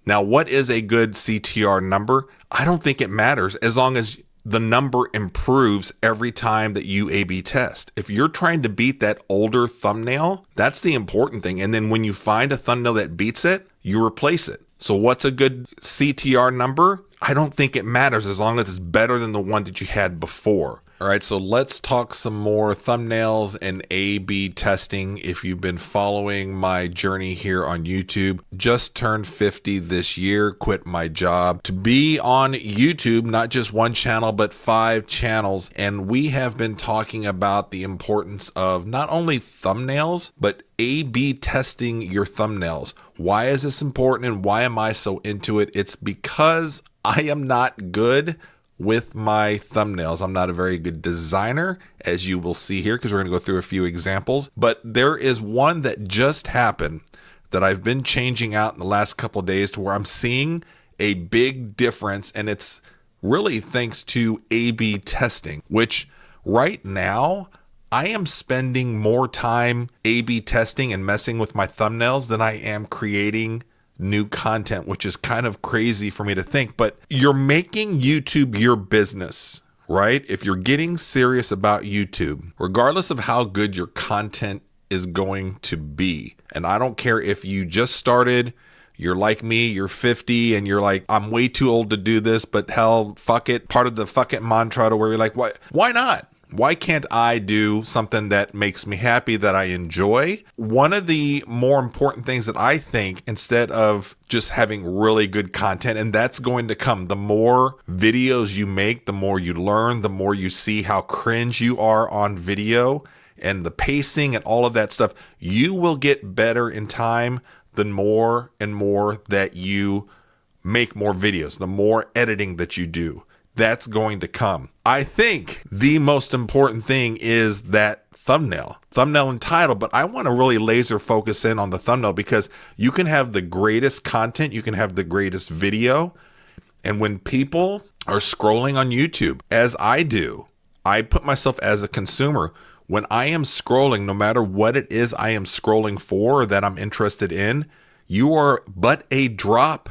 Now, what is a good CTR number? I don't think it matters as long as the number improves every time that you A/B test. If you're trying to beat that older thumbnail, that's the important thing. And then when you find a thumbnail that beats it, you replace it. So what's a good CTR number? I don't think it matters as long as it's better than the one that you had before. All right, so let's talk some more thumbnails and A/B testing. If you've been following my journey here on YouTube, just turned 50 this year, quit my job to be on YouTube, not just one channel, but 5 channels. And we have been talking about the importance of not only thumbnails, but A/B testing your thumbnails. Why is this important and why am I so into it? It's because I am not good with my thumbnails. I'm not a very good designer, as you will see here, because we're going to go through a few examples. But there is one that just happened that I've been changing out in the last couple of days to where I'm seeing a big difference. And it's really thanks to A/B testing, which right now I am spending more time A/B testing and messing with my thumbnails than I am creating new content, which is kind of crazy for me to think. But you're making YouTube your business, right? If you're getting serious about YouTube, regardless of how good your content is going to be, and I don't care if you just started, you're like me, you're 50 and you're like, I'm way too old to do this, but hell, fuck it. Part of the fuck it mantra to where you're like, why not? Why can't I do something that makes me happy, that I enjoy? One of the more important things that I think, instead of just having really good content, and that's going to come, the more videos you make, the more you learn, the more you see how cringe you are on video and the pacing and all of that stuff, you will get better in time the more and more that you make more videos, the more editing that you do. That's going to come. I think the most important thing is that thumbnail and title, but I want to really laser focus in on the thumbnail because you can have the greatest content, you can have the greatest video, and when people are scrolling on YouTube, as I do, I put myself as a consumer. When I am scrolling, no matter what it is I am scrolling for or that I'm interested in, you are but a drop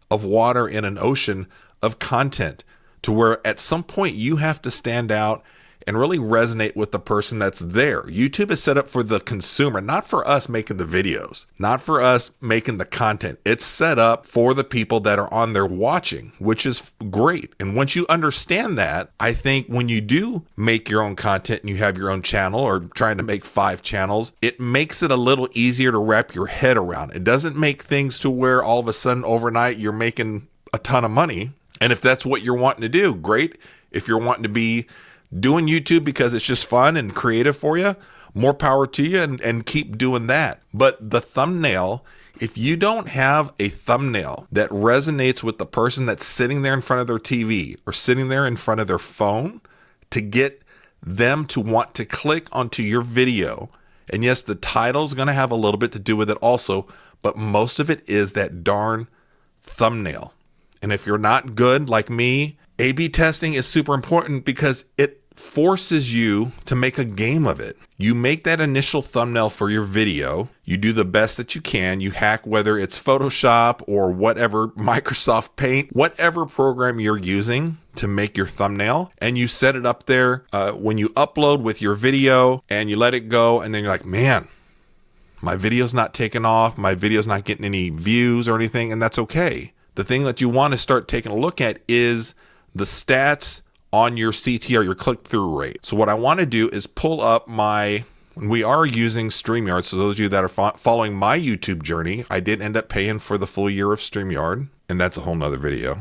of water in an ocean of content, to where at some point you have to stand out and really resonate with the person that's there. YouTube is set up for the consumer, not for us making the videos, not for us making the content. It's set up for the people that are on there watching, which is great. And once you understand that, I think when you do make your own content and you have your own channel or trying to make 5 channels, it makes it a little easier to wrap your head around. It doesn't make things to where all of a sudden overnight you're making a ton of money. And if that's what you're wanting to do, great. If you're wanting to be doing YouTube because it's just fun and creative for you, more power to you, and keep doing that. But the thumbnail, if you don't have a thumbnail that resonates with the person that's sitting there in front of their TV or sitting there in front of their phone to get them to want to click onto your video, and yes, the title is going to have a little bit to do with it also, but most of it is that darn thumbnail. And if you're not good like me, A/B testing is super important because it forces you to make a game of it. You make that initial thumbnail for your video. You do the best that you can. You hack, whether it's Photoshop or whatever, Microsoft Paint, whatever program you're using to make your thumbnail, and you set it up there when you upload with your video and you let it go. And then you're like, man, my video's not taking off. My video's not getting any views or anything. And that's okay. The thing that you want to start taking a look at is the stats on your CTR, your click-through rate. So what I want to do is pull up we are using StreamYard. So those of you that are following my YouTube journey, I did end up paying for the full year of StreamYard, and that's a whole nother video,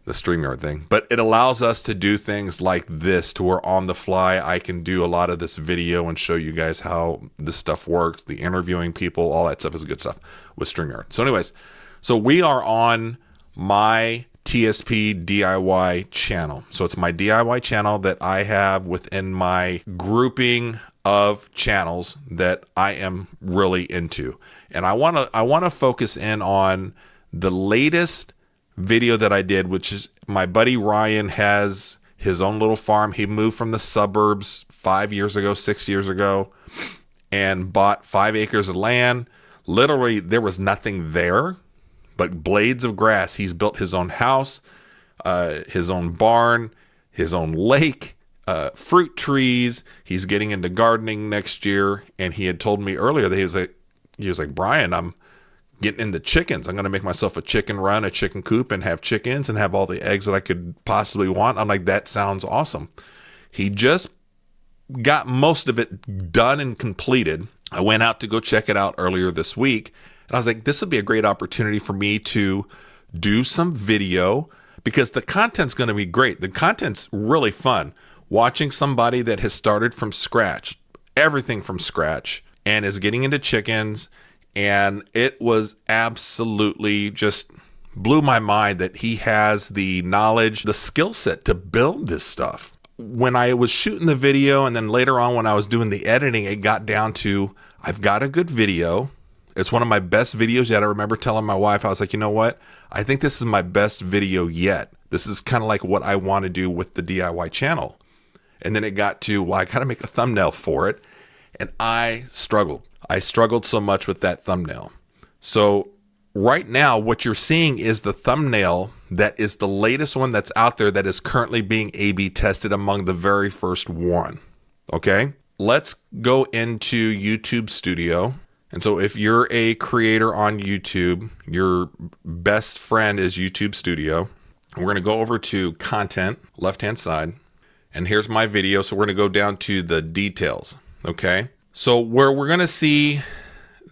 the StreamYard thing. But it allows us to do things like this to where on the fly, I can do a lot of this video and show you guys how this stuff works, the interviewing people, all that stuff is good stuff with StreamYard. So anyways, so we are on my TSP DIY channel. So it's my DIY channel that I have within my grouping of channels that I am really into. And I want to focus in on the latest video that I did, which is my buddy Ryan has his own little farm. He moved from the suburbs 6 years ago, and bought 5 acres of land. Literally, there was nothing there. but blades of grass. He's built his own house, his own barn, his own lake, fruit trees. He's getting into gardening next year. And he had told me earlier that he was like, Brian, I'm getting into chickens. I'm going to make myself a chicken run, a chicken coop, and have chickens and have all the eggs that I could possibly want. I'm like, that sounds awesome. He just got most of it done and completed. I went out to go check it out earlier this week. And I was like, this would be a great opportunity for me to do some video because the content's going to be great. The content's really fun. Watching somebody that has started from scratch, everything from scratch, and is getting into chickens. And it was absolutely just blew my mind that he has the knowledge, the skill set to build this stuff. When I was shooting the video and then later on when I was doing the editing, it got down to, I've got a good video. It's one of my best videos yet. I remember telling my wife, I was like, you know what? I think this is my best video yet. This is kind of like what I want to do with the DIY channel. And then it got to, well, I got to make a thumbnail for it. And I struggled. I struggled so much with that thumbnail. So right now, what you're seeing is the thumbnail that is the latest one that's out there that is currently being A/B tested among the very first one. Okay, let's go into YouTube Studio. And so if you're a creator on YouTube, your best friend is YouTube Studio. We're going to go over to content, left-hand side. And here's my video. So we're going to go down to the details. Okay. So where we're going to see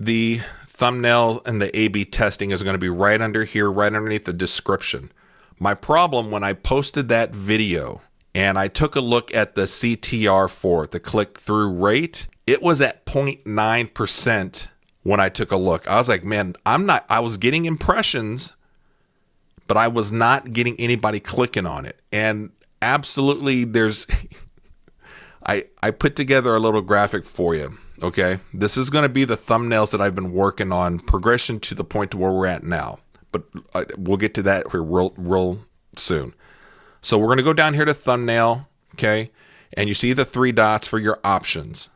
the thumbnail and the A/B testing is going to be right under here, right underneath the description. My problem when I posted that video and I took a look at the CTR for it, the click-through rate, it was at 0.9% when I took a look. I was like, man, I was getting impressions, but I was not getting anybody clicking on it. And absolutely I put together a little graphic for you. Okay. This is going to be the thumbnails that I've been working on, progression to the point to where we're at now, but we'll get to that here real soon. So we're going to go down here to thumbnail. Okay. And you see the 3 dots for your options.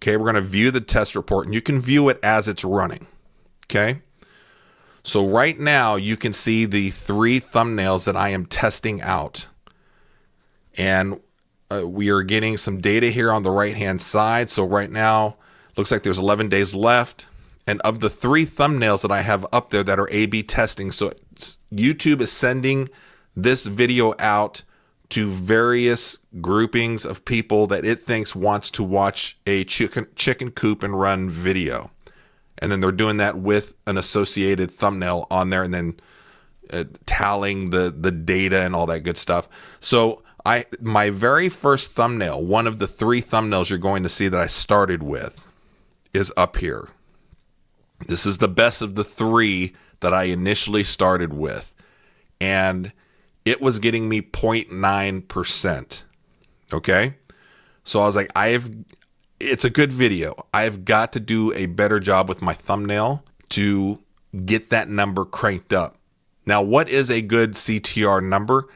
Okay. We're going to view the test report and you can view it as it's running. Okay. So right now you can see the 3 thumbnails that I am testing out. And we are getting some data here on the right hand side. So right now looks like there's 11 days left. And of the 3 thumbnails that I have up there that are A/B testing, so YouTube is sending this video out to various groupings of people that it thinks wants to watch a chicken coop and run video. And then they're doing that with an associated thumbnail on there and then tallying the data and all that good stuff. So my very first thumbnail, one of the 3 thumbnails you're going to see that I started with, is up here. This is the best of the 3 that I initially started with. And it was getting me 0.9%. Okay? So I was like, it's a good video. I've got to do a better job with my thumbnail to get that number cranked up. Now, what is a good CTR number?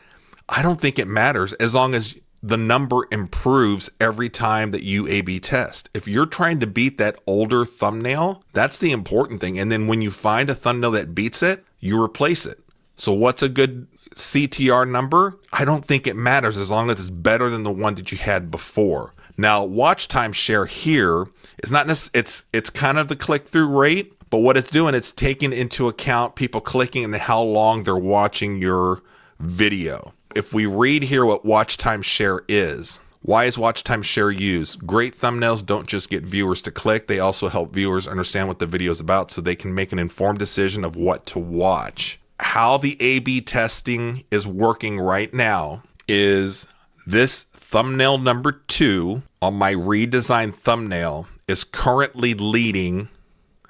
I don't think it matters as long as the number improves every time that you A/B test. If you're trying to beat that older thumbnail, that's the important thing. And then when you find a thumbnail that beats it, you replace it. So what's a good CTR number? I don't think it matters as long as it's better than the one that you had before. Now, watch time share here is not necessarily, it's kind of the click-through rate, but what it's doing, it's taking into account people clicking and how long they're watching your video. If we read here what watch time share is, why is watch time share used? Great thumbnails don't just get viewers to click, they also help viewers understand what the video is about so they can make an informed decision of what to watch. How the A/B testing is working right now is this thumbnail number 2 on my redesigned thumbnail is currently leading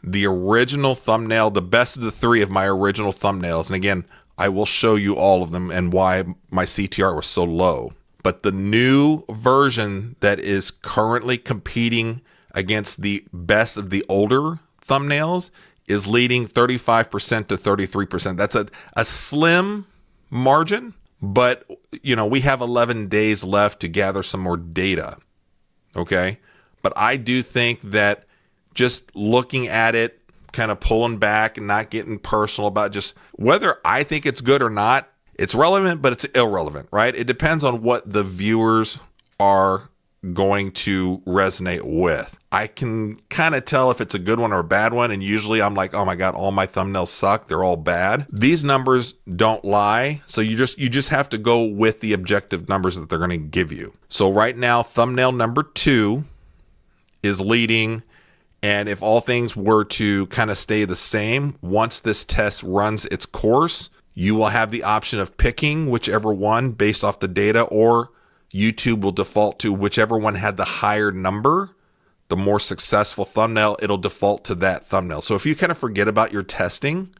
the original thumbnail, the best of the 3 of my original thumbnails. And again, I will show you all of them and why my CTR was so low. But the new version that is currently competing against the best of the older thumbnails is leading 35% to 33%. That's a slim margin, but we have 11 days left to gather some more data. Okay. But I do think that just looking at it kind of pulling back and not getting personal about just whether I think it's good or not. It's relevant, but it's irrelevant, right? It depends on what the viewers are going to resonate with. I can kind of tell if it's a good one or a bad one, and usually I'm like, oh my god, all my thumbnails suck, they're all bad. These numbers don't lie, so you just have to go with the objective numbers that they're going to give you. So right now, thumbnail number 2 is leading, and if all things were to kind of stay the same, once this test runs its course, you will have the option of picking whichever one based off the data, or YouTube will default to whichever one had the higher number, the more successful thumbnail, it'll default to that thumbnail. So if you kind of forget about your testing,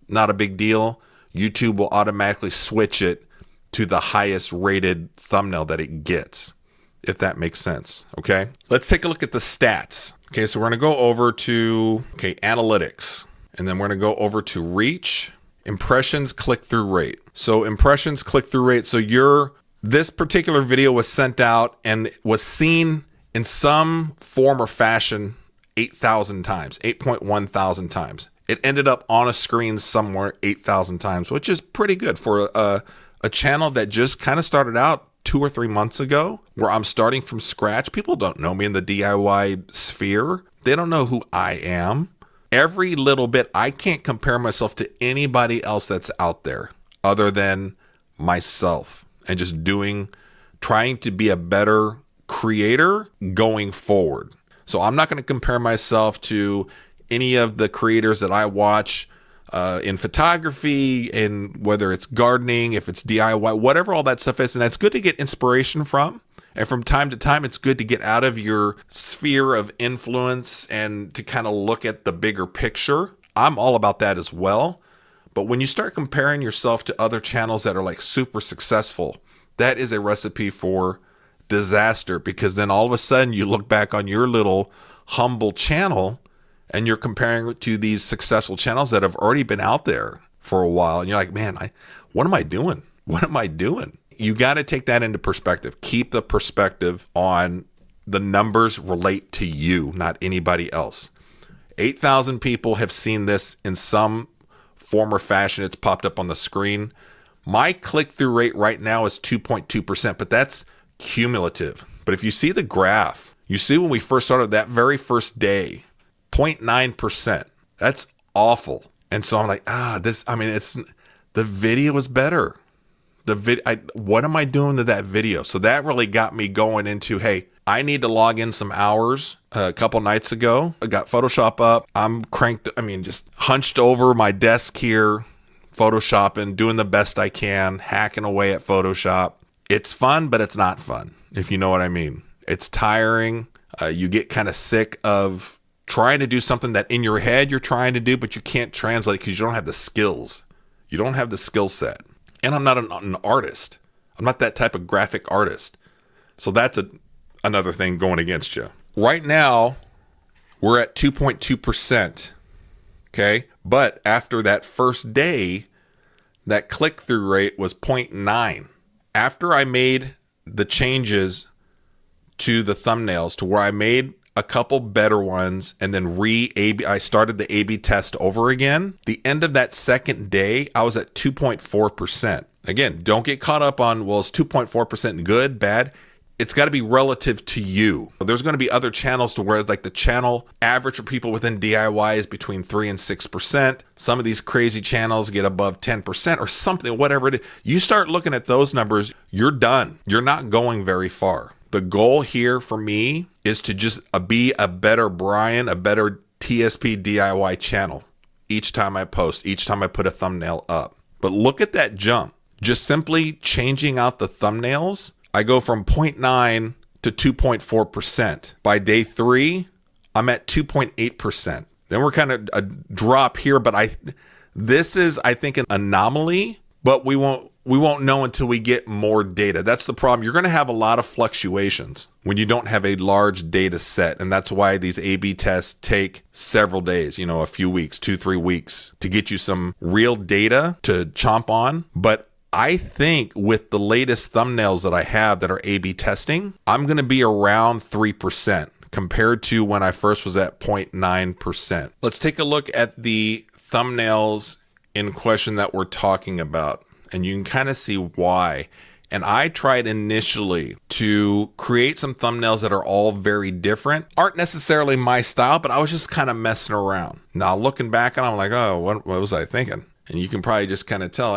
not a big deal. YouTube will automatically switch it to the highest rated thumbnail that it gets, if that makes sense. Okay, let's take a look at the stats. Okay, so we're going to go over to analytics, and then we're going to go over to reach, impressions, click-through rate. So impressions, click-through rate. So this particular video was sent out and was seen in some form or fashion 8,000 times, 8.1 thousand times. It ended up on a screen somewhere 8,000 times, which is pretty good for a channel that just kind of started out 2 or 3 months ago, where I'm starting from scratch. People don't know me in the DIY sphere. They don't know who I am. Every little bit, I can't compare myself to anybody else that's out there other than myself, and just trying to be a better creator going forward. So I'm not going to compare myself to any of the creators that I watch in photography, and whether it's gardening, if it's DIY, whatever all that stuff is. And that's good to get inspiration from. And from time to time, it's good to get out of your sphere of influence and to kind of look at the bigger picture. I'm all about that as well. But when you start comparing yourself to other channels that are like super successful, that is a recipe for disaster, because then all of a sudden you look back on your little humble channel and you're comparing it to these successful channels that have already been out there for a while. And you're like, man, what am I doing? What am I doing? You got to take that into perspective. Keep the perspective on the numbers relate to you, not anybody else. 8,000 people have seen this in some form or fashion. It's popped up on the screen. My click-through rate right now is 2.2%, but that's cumulative. But if you see the graph, you see when we first started that very first day, 0.9%. That's awful. And so I'm like, it's the video is better. What am I doing to that video? So that really got me going into, hey, I need to log in some hours. A couple nights ago, I got Photoshop up. I'm just hunched over my desk here, Photoshopping, doing the best I can, hacking away at Photoshop. It's fun, but it's not fun, if you know what I mean. It's tiring. You get kind of sick of trying to do something that in your head you're trying to do, but you can't translate because you don't have the skills. You don't have the skill set. And I'm not an artist. I'm not that type of graphic artist. So that's another thing going against you. Right now, we're at 2.2%. Okay. But after that first day, that click-through rate was 0.9. After I made the changes to the thumbnails to where I made a couple better ones and then I started the A/B test over again. The end of that second day, I was at 2.4%. Again, don't get caught up on, well, is 2.4% good, bad? It's got to be relative to you. There's going to be other channels to where like the channel average for people within DIY is between 3 and 6%. Some of these crazy channels get above 10% or something, whatever it is. You start looking at those numbers, you're done. You're not going very far. The goal here for me is to just be a better Brian, a better TSP DIY channel each time I post, each time I put a thumbnail up. But look at that jump. Just simply changing out the thumbnails, I go from 0.9 to 2.4%. By day 3, I'm at 2.8%. Then we're kind of a drop here, but this is, I think, an anomaly, but we won't know until we get more data. That's the problem. You're going to have a lot of fluctuations when you don't have a large data set. And that's why these A/B tests take several days, a few weeks, 2-3 weeks to get you some real data to chomp on. But I think with the latest thumbnails that I have that are A/B testing, I'm going to be around 3%. compared to when I first was at 0.9%. Let's take a look at the thumbnails in question that we're talking about, and you can kind of see why. And I tried initially to create some thumbnails that are all very different. Aren't necessarily my style, but I was just kind of messing around. Now looking back and I'm like, oh, what was I thinking? And you can probably just kind of tell,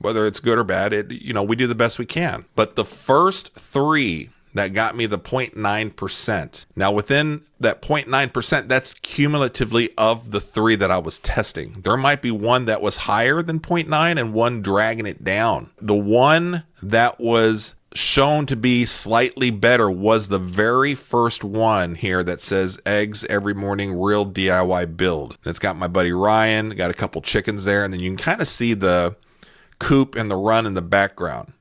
whether it's good or bad, we do the best we can. But the first three that got me the 0.9%. Now within that 0.9%, that's cumulatively of the three that I was testing. There might be one that was higher than 0.9 and one dragging it down. The one that was shown to be slightly better was the very first one here that says eggs every morning, real DIY build. It's got my buddy Ryan, got a couple chickens there, and then you can kind of see the coop and the run in the background.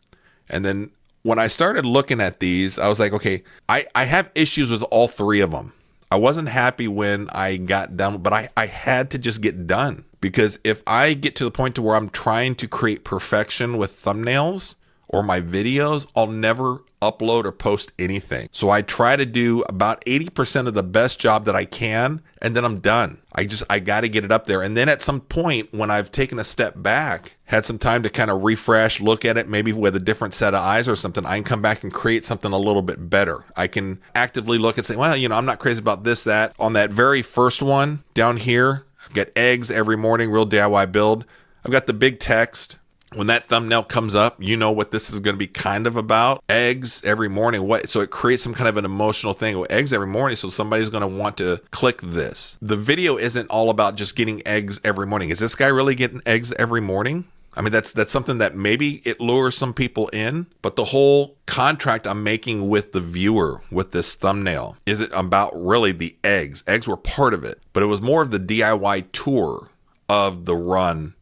And then when I started looking at these, I was like, okay, I have issues with all three of them. I wasn't happy when I got done, but I had to just get done, because if I get to the point to where I'm trying to create perfection with thumbnails or my videos, I'll never upload or post anything. So I try to do about 80% of the best job that I can, and then I'm done. I got to get it up there. And then at some point when I've taken a step back, had some time to kind of refresh, look at it, maybe with a different set of eyes or something, I can come back and create something a little bit better. I can actively look and say, well, I'm not crazy about this, that. On that very first one down here, I've got eggs every morning, real DIY build. I've got the big text. When that thumbnail comes up, you know what this is going to be kind of about. Eggs every morning. So it creates some kind of an emotional thing. Well, eggs every morning, so somebody's going to want to click this. The video isn't all about just getting eggs every morning. Is this guy really getting eggs every morning? I mean, that's something that maybe it lures some people in, but the whole contract I'm making with the viewer with this thumbnail isn't about really the eggs. Eggs were part of it, but it was more of the DIY tour of the run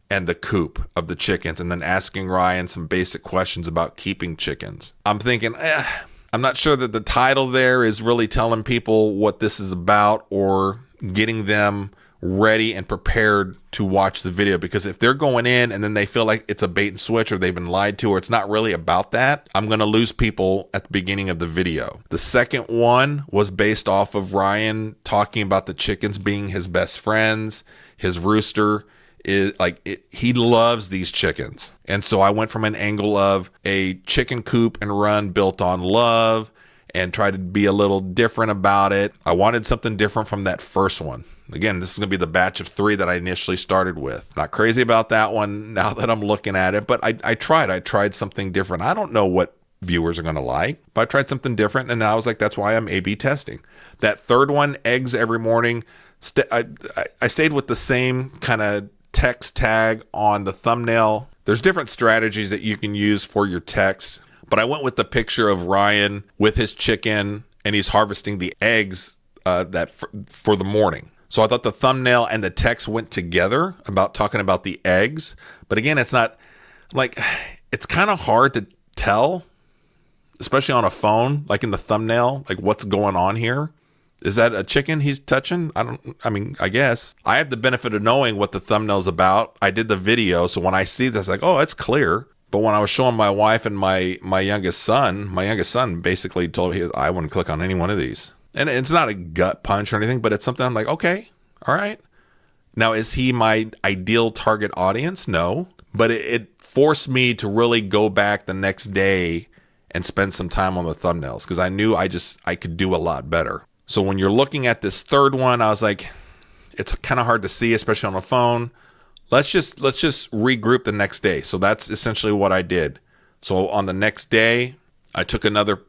and the coop of the chickens, and then asking Ryan some basic questions about keeping chickens. I'm thinking, I'm not sure that the title there is really telling people what this is about or getting them ready and prepared to watch the video, because if they're going in and then they feel like it's a bait and switch or they've been lied to or it's not really about that, I'm going to lose people at the beginning of the video. The second one was based off of Ryan talking about the chickens being his best friends. His rooster is he loves these chickens. And so I went from an angle of a chicken coop and run built on love and tried to be a little different about it. I wanted something different from that first one. Again, this is going to be the batch of 3 that I initially started with. Not crazy about that one now that I'm looking at it, but I tried something different. I don't know what viewers are going to like, but I tried something different, and I was like, that's why I'm A/B testing. That third one, eggs every morning, I stayed with the same kind of text tag on the thumbnail. There's different strategies that you can use for your text, but I went with the picture of Ryan with his chicken, and he's harvesting the eggs for the morning. So I thought the thumbnail and the text went together about talking about the eggs. But again, it's not like, it's kind of hard to tell, especially on a phone, like in the thumbnail, like what's going on here. Is that a chicken he's touching? I guess. I have the benefit of knowing what the thumbnail's about. I did the video, so when I see this, like, oh, it's clear. But when I was showing my wife and my youngest son basically told me I wouldn't click on any one of these. And it's not a gut punch or anything, but it's something I'm like, okay, all right. Now, is he my ideal target audience? No. But it forced me to really go back the next day and spend some time on the thumbnails, because I knew I could do a lot better. So when you're looking at this third one, I was like, it's kind of hard to see, especially on a phone. Let's just regroup the next day. So that's essentially what I did. So on the next day, I took another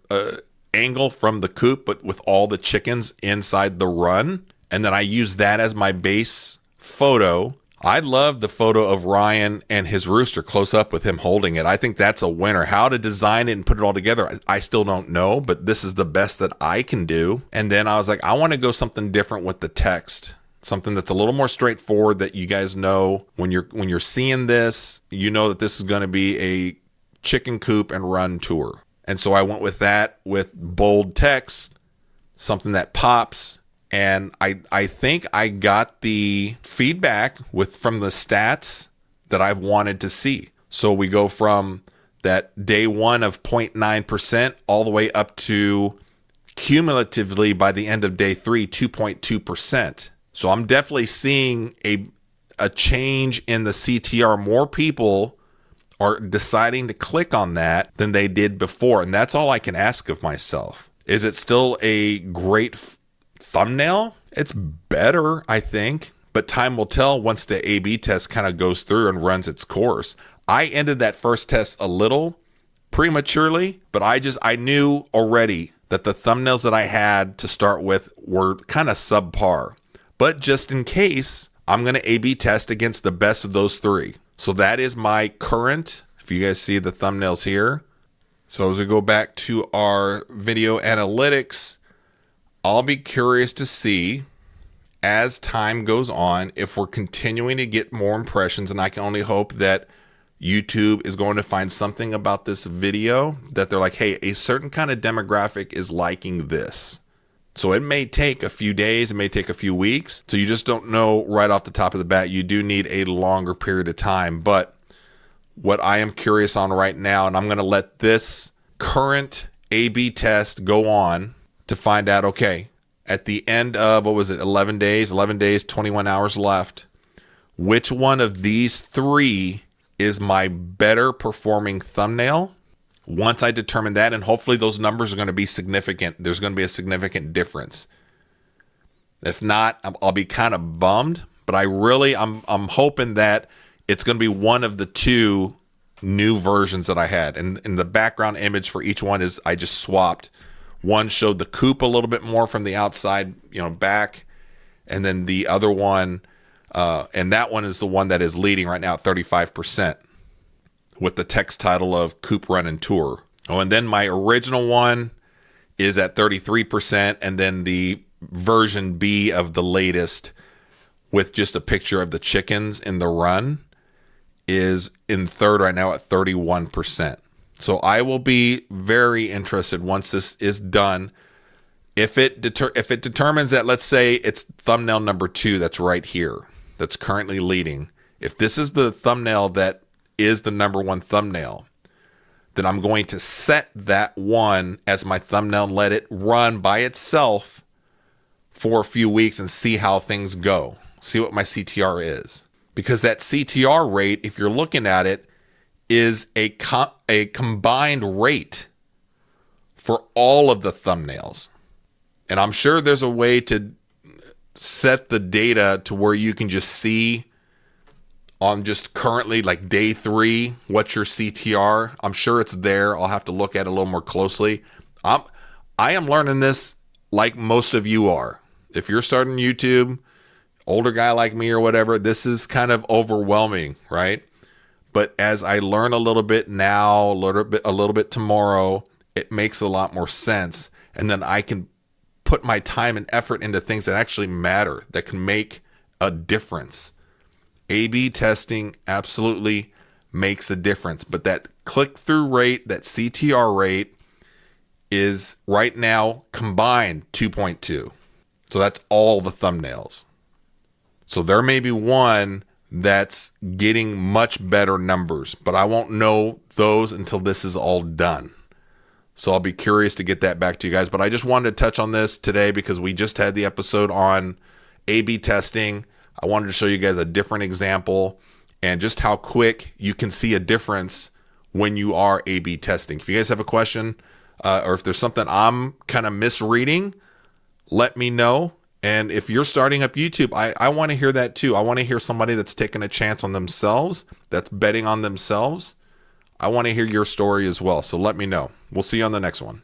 angle from the coop, but with all the chickens inside the run. And then I used that as my base photo. I love the photo of Ryan and his rooster close up with him holding it. I think that's a winner. How to design it and put it all together, I still don't know, but this is the best that I can do. And then I was like, I want to go something different with the text. Something that's a little more straightforward, that you guys know when you're seeing this, you know that this is going to be a chicken coop and run tour. And so I went with that, with bold text, something that pops. And I think I got the feedback from the stats that I've wanted to see. So we go from that day one of 0.9% all the way up to cumulatively by the end of day 3, 2.2%. So I'm definitely seeing a change in the CTR. More people are deciding to click on that than they did before. And that's all I can ask of myself. Is it still a great thumbnail? It's better, I think. But time will tell once the A/B test kind of goes through and runs its course. I ended that first test a little prematurely, but I knew already that the thumbnails that I had to start with were kind of subpar. But just in case, I'm going to A/B test against the best of those 3. So that is my current, if you guys see the thumbnails here. So as we go back to our video analytics, I'll be curious to see as time goes on if we're continuing to get more impressions, and I can only hope that YouTube is going to find something about this video that they're like, hey, a certain kind of demographic is liking this. So it may take a few days, it may take a few weeks. So you just don't know right off the top of the bat. You do need a longer period of time. But what I am curious on right now, and I'm going to let this current A/B test go on to find out, okay, at the end of, 11 days, 21 hours left, which one of these 3 is my better performing thumbnail? Once I determine that, and hopefully those numbers are going to be significant, there's going to be a significant difference. If not, I'll be kind of bummed, but I'm hoping that it's going to be one of the 2 new versions that I had. And the background image for each one is I just swapped. One showed the coupe a little bit more from the outside, back, and then the other one, and that one is the one that is leading right now at 35%. With the text title of Coupe Run and Tour. Oh, and then my original one is at 33%, and then the version B of the latest with just a picture of the chickens in the run is in third right now at 31%. So I will be very interested once this is done. If it determines that, let's say it's thumbnail number 2 that's right here, that's currently leading. If this is the thumbnail that is the number 1 thumbnail, then I'm going to set that one as my thumbnail and let it run by itself for a few weeks and see how things go. See what my CTR is. Because that CTR rate, if you're looking at it, is a combined rate for all of the thumbnails. And I'm sure there's a way to set the data to where you can just see on just currently like day 3, what's your CTR? I'm sure it's there. I'll have to look at it a little more closely. I am learning this like most of you are. If you're starting YouTube, older guy like me or whatever, this is kind of overwhelming, right? But as I learn a little bit now, a little bit tomorrow, it makes a lot more sense. And then I can put my time and effort into things that actually matter, that can make a difference. A/B testing absolutely makes a difference, but that click-through rate, that CTR rate is right now combined 2.2. So that's all the thumbnails. So there may be one that's getting much better numbers, but I won't know those until this is all done. So I'll be curious to get that back to you guys, but I just wanted to touch on this today because we just had the episode on A/B testing. I wanted to show you guys a different example and just how quick you can see a difference when you are A/B testing. If you guys have a question or if there's something I'm kind of misreading, let me know. And if you're starting up YouTube, I want to hear that too. I want to hear somebody that's taking a chance on themselves, that's betting on themselves. I want to hear your story as well. So let me know. We'll see you on the next one.